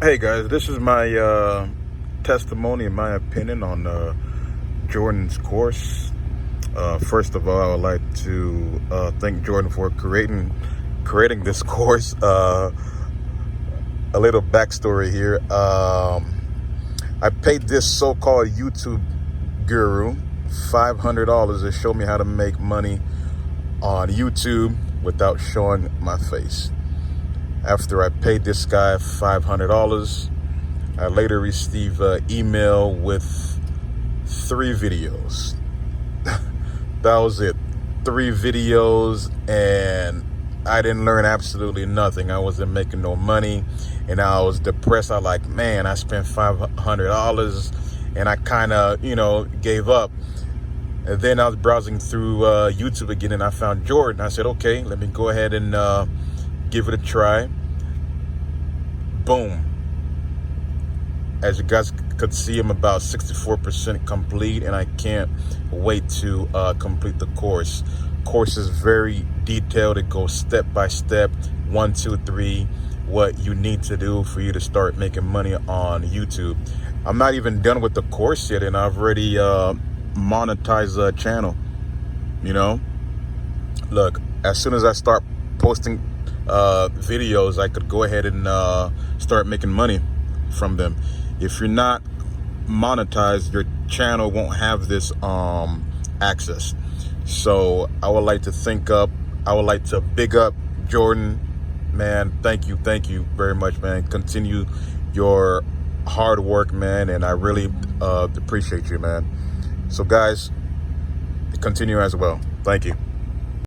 Hey guys, this is my testimony and my opinion on Jordan's course. First of all, I would like to thank Jordan for creating this course. A little backstory here. I paid this so-called YouTube guru $500 to show me how to make money on YouTube without showing my face. After I paid this guy $500, I later received an email with 3 videos. That was it. 3 videos, and I didn't learn absolutely nothing. I wasn't making no money, and I was depressed. I like, man, I spent $500, and I kind of, gave up. And then I was browsing through YouTube again, and I found Jordan. I said, okay, let me go ahead and give it a try. Boom. As you guys could see, I'm about 64% complete, and I can't wait to complete the course. Course is very detailed. It goes step by step, 1, 2, 3, what you need to do for you to start making money on YouTube. I'm not even done with the course yet, and I've already monetized the channel. Look, as soon as I start posting videos, I could go ahead and start making money from them. If you're not monetized, your channel won't have this access. So I would like to big up Jordan, man. Thank you very much, man. Continue your hard work, man, and I really appreciate you, man. So guys, continue as well. Thank you.